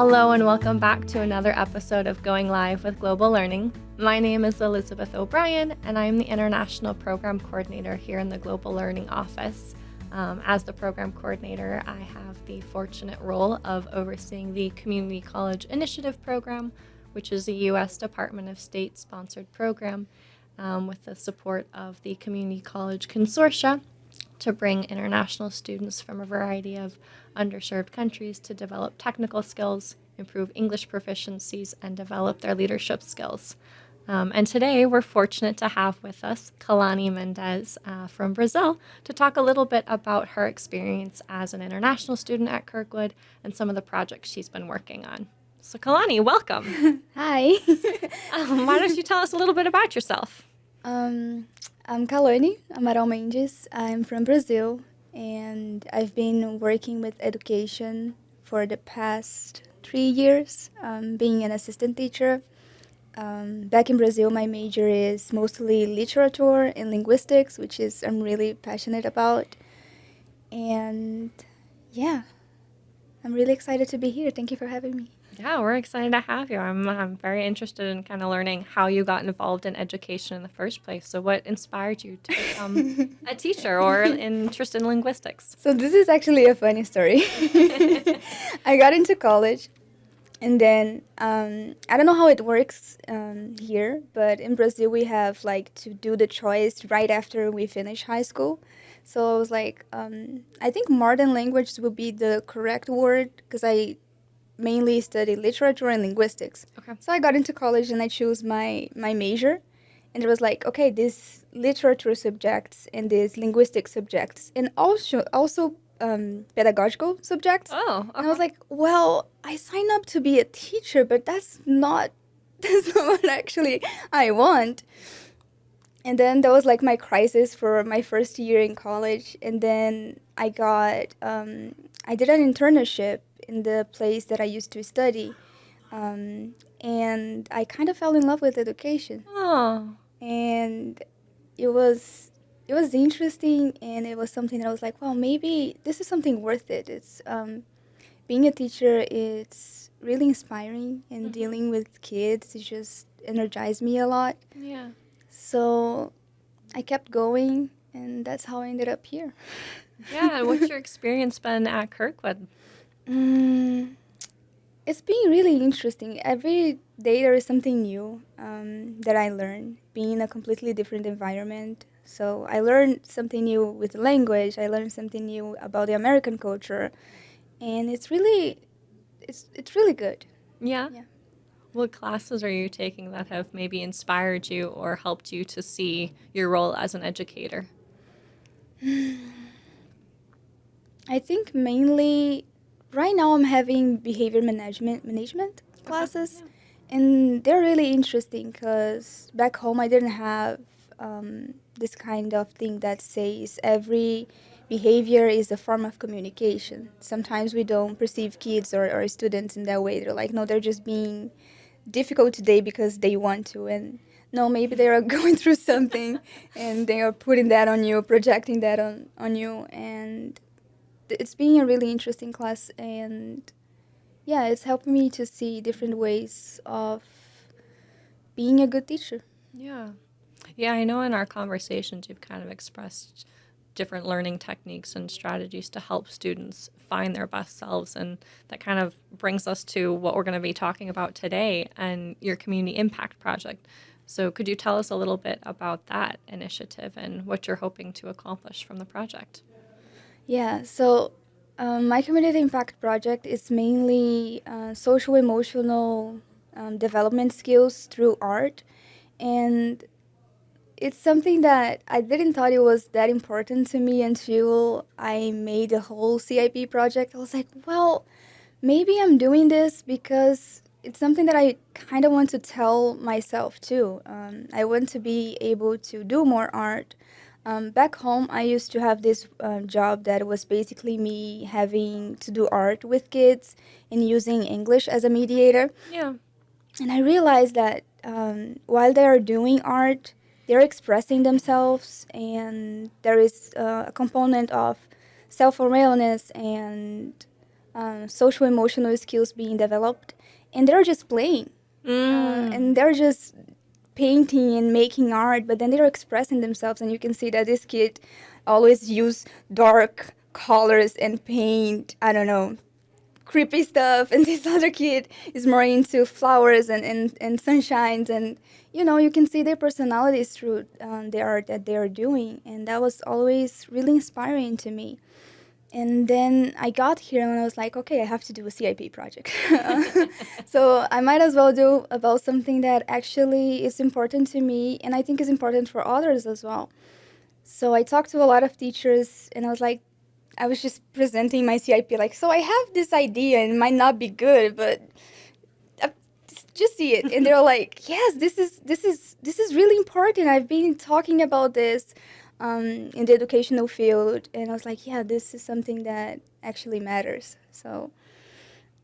Hello and welcome back to another episode of Going Live with Global Learning. My name is Elizabeth O'Brien and I'm the International Program Coordinator here in the Global Learning Office. As the Program Coordinator, I have the fortunate role of overseeing the Community College Initiative Program, which is a U.S. Department of State sponsored program with the support of the Community College Consortia to bring international students from a variety of underserved countries to develop technical skills, improve English proficiencies, and develop their leadership skills. And today we're fortunate to have with us Kalani Mendez from Brazil to talk a little bit about her experience as an international student at Kirkwood and some of the projects she's been working on. So Kalani, welcome. Hi. Why don't you tell us a little bit about yourself? I'm Kalani Amaral Mendes. I'm from Brazil, and I've been working with education for the past 3 years, being an assistant teacher. Back in Brazil, my major is mostly literature and linguistics, which is I'm really passionate about. And yeah, I'm really excited to be here. Thank you for having me. Yeah, we're excited to have you. I'm very interested in kind of learning how you got involved in education in the first place. So what inspired you to become a teacher or interested in linguistics? So this is actually a funny story. I got into college, and then I don't know how it works here, but in Brazil we have like to do the choice right after we finish high school. So I was like, I think modern languages would be the correct word because I mainly study literature and linguistics. Okay. So I got into college and I chose my major. And it was like, okay, these literature subjects and these linguistic subjects and also pedagogical subjects. Oh, okay. And I was like, well, I signed up to be a teacher, but that's not what actually I want. And then that was like my crisis for my first year in college. And then I did an internship in the place that I used to study. And I kind of fell in love with education. Oh. And it was interesting, and it was something that I was like, well, maybe this is something worth it. It's being a teacher, it's really inspiring, and dealing with kids, it just energized me a lot. Yeah. So I kept going, and that's how I ended up here. Yeah, and what's your experience been at Kirkwood? It's been really interesting. Every day there is something new that I learn, being in a completely different environment. So I learned something new with the language. I learned something new about the American culture, and it's really good. Yeah? Yeah. What classes are you taking that have maybe inspired you or helped you to see your role as an educator? I think mainly right now I'm having behavior management classes, Okay, and they're really interesting because back home I didn't have this kind of thing that says every behavior is a form of communication. Sometimes we don't perceive kids or students in that way. They're like, no, they're just being difficult today because they want to, and no, maybe they are going through something and they are putting that on you, projecting that on you, and it's been a really interesting class, and yeah, it's helped me to see different ways of being a good teacher. Yeah. Yeah, I know in our conversations you've kind of expressed different learning techniques and strategies to help students find their best selves, and that kind of brings us to what we're going to be talking about today and your community impact project. So could you tell us a little bit about that initiative and what you're hoping to accomplish from the project? Yeah, so my community impact project is mainly social emotional development skills through art, and it's something that I didn't thought it was that important to me until I made a whole CIP project. I was like, well, maybe I'm doing this because it's something that I kind of want to tell myself too. I want to be able to do more art. Back home, I used to have this job that was basically me having to do art with kids and using English as a mediator. Yeah. And I realized that while they are doing art, they're expressing themselves, and there is a component of self-awareness and social emotional skills being developed, and they're just playing, and they're just painting and making art, but then they're expressing themselves, and you can see that this kid always use dark colors and paint, I don't know, creepy stuff, and this other kid is more into flowers and sunshines, and you can see their personalities through the art that they are doing, and that was always really inspiring to me. And then I got here and I was like, okay, I have to do a CIP project. So I might as well do about something that actually is important to me and I think is important for others as well. So I talked to a lot of teachers and I was like, I was just presenting my CIP like, so I have this idea and it might not be good, but just see it. And they're like, yes, this is really important. I've been talking about this in the educational field, and I was like, yeah, this is something that actually matters. So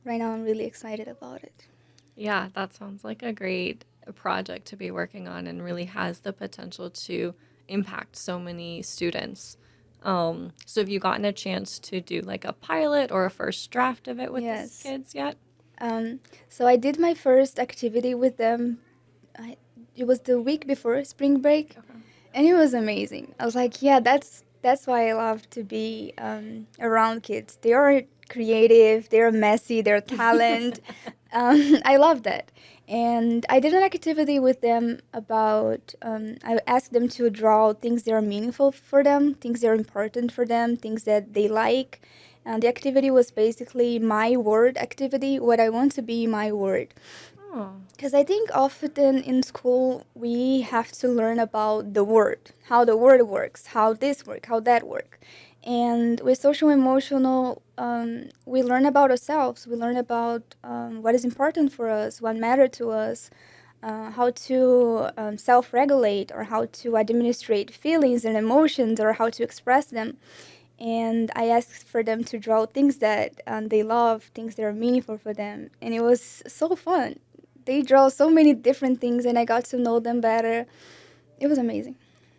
right now I'm really excited about it. Yeah, that sounds like a great project to be working on and really has the potential to impact so many students. So have you gotten a chance to do like a pilot or a first draft of it with Yes. these kids yet? So I did my first activity with them. It was the week before spring break, and it was amazing. I was like, yeah, that's why I love to be around kids. They are creative, they're messy, they're talent. I love that. And I did an activity with them about, I asked them to draw things that are meaningful for them, things that are important for them, things that they like. And the activity was basically my word activity, what I want to be my word. Oh, Because I think often in school we have to learn about the word, how the word works, how this work, how that work. And with social emotional, we learn about ourselves. We learn about what is important for us, what matters to us, how to self-regulate or how to administrate feelings and emotions or how to express them. And I asked for them to draw things that they love, things that are meaningful for them. And it was so fun. They draw so many different things, and I got to know them better. It was amazing.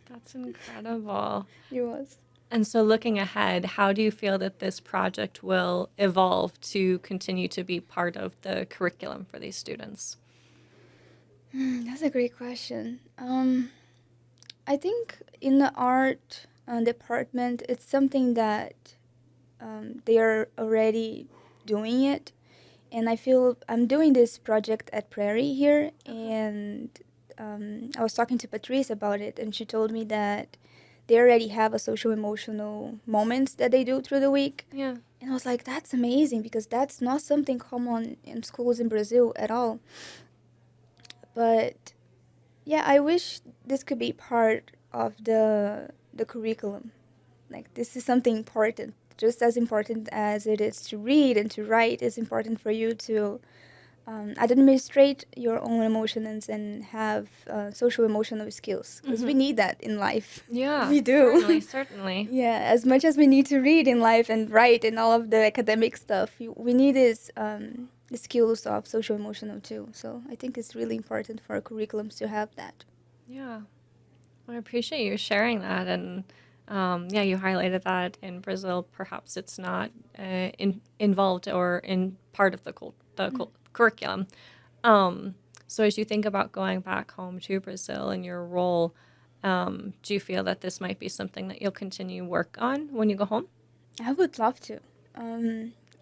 that's incredible. It was. And so looking ahead, how do you feel that this project will evolve to continue to be part of the curriculum for these students? That's a great question. I think in the art department, it's something that they are already doing it. And I feel I'm doing this project at Prairie here, and I was talking to Patrice about it, and she told me that they already have a social emotional moments that they do through the week. Yeah. And I was like, that's amazing because that's not something common in schools in Brazil at all. But yeah, I wish this could be part of the curriculum. Like this is something important, just as important as it is to read and to write. It's important for you to administrate your own emotions and have social emotional skills because we need that in life. Yeah. We do. Certainly, certainly. Yeah, as much as we need to read in life and write and all of the academic stuff, we need is the skills of social emotional too. So I think it's really important for our curriculums to have that. Yeah. Well, I appreciate you sharing that. And yeah, you highlighted that in Brazil, perhaps it's not involved or in part of the curriculum. So as you think about going back home to Brazil and your role, do you feel that this might be something that you'll continue work on when you go home? I would love to.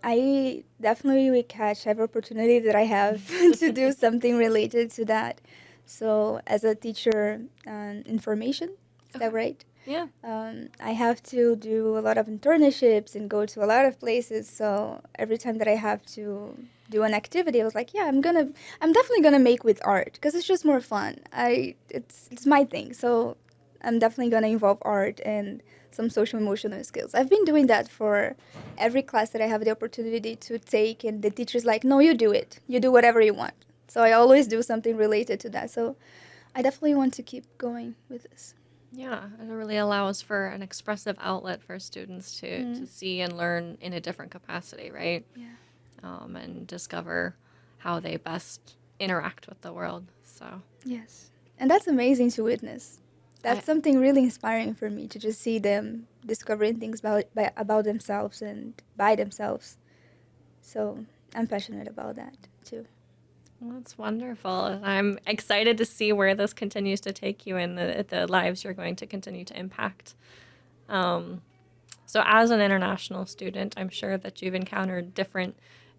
I definitely will catch every opportunity that I have to do something related to that. So, as a teacher, information, is that right? Yeah. I have to do a lot of internships and go to a lot of places. So every time that I have to do an activity, I was like, yeah, I'm definitely gonna make with art because it's just more fun. It's my thing. So I'm definitely gonna involve art and some social emotional skills. I've been doing that for every class that I have the opportunity to take, and the teacher's like, no, you do it. You do whatever you want. So I always do something related to that. So I definitely want to keep going with this. Yeah, it really allows for an expressive outlet for students to see and learn in a different capacity, right? Yeah. And discover how they best interact with the world. So Yes. And that's amazing to witness. That's something really inspiring for me to just see them discovering things about themselves and by themselves. So I'm passionate about that too. Well, that's wonderful. I'm excited to see where this continues to take you and the lives you're going to continue to impact. So as an international student, I'm sure that you've encountered different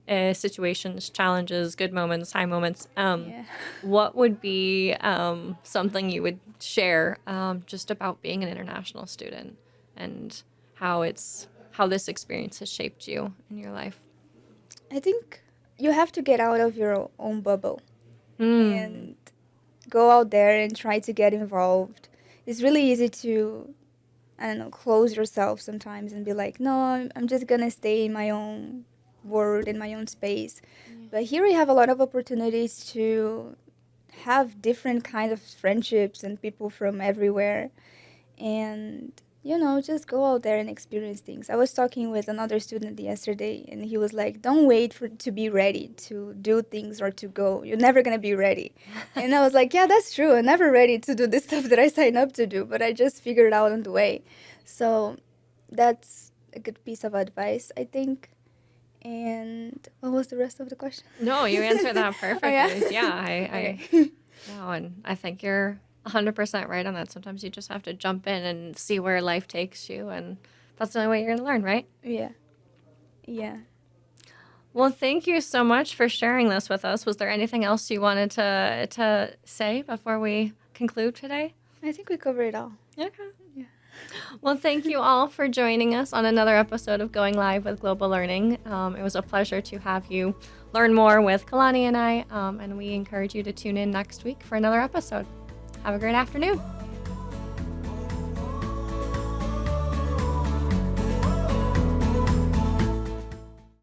situations, challenges, good moments, high moments. Yeah. What would be something you would share just about being an international student and how this experience has shaped you in your life? I think you have to get out of your own bubble Mm. and go out there and try to get involved. It's really easy to, I don't know, close yourself sometimes and be like, no, I'm just gonna stay in my own world, in my own space. But here we have a lot of opportunities to have different kind of friendships and people from everywhere. And just go out there and experience things. I was talking with another student yesterday, and he was like, don't wait to be ready to do things or to go. You're never going to be ready. And I was like, yeah, that's true. I'm never ready to do the stuff that I signed up to do, but I just figured it out on the way. So that's a good piece of advice, I think. And what was the rest of the question? No, you answered that perfectly. Oh, yeah? Yeah, Okay. no, and I think you're 100% right on that. Sometimes you just have to jump in and see where life takes you, and that's the only way you're going to learn, right? Yeah. Yeah. Well, thank you so much for sharing this with us. Was there anything else you wanted to say before we conclude today? I think we covered it all. Okay. Yeah. Well, thank you all for joining us on another episode of Going Live with Global Learning. It was a pleasure to have you learn more with Kalani and I, and we encourage you to tune in next week for another episode. Have a great afternoon.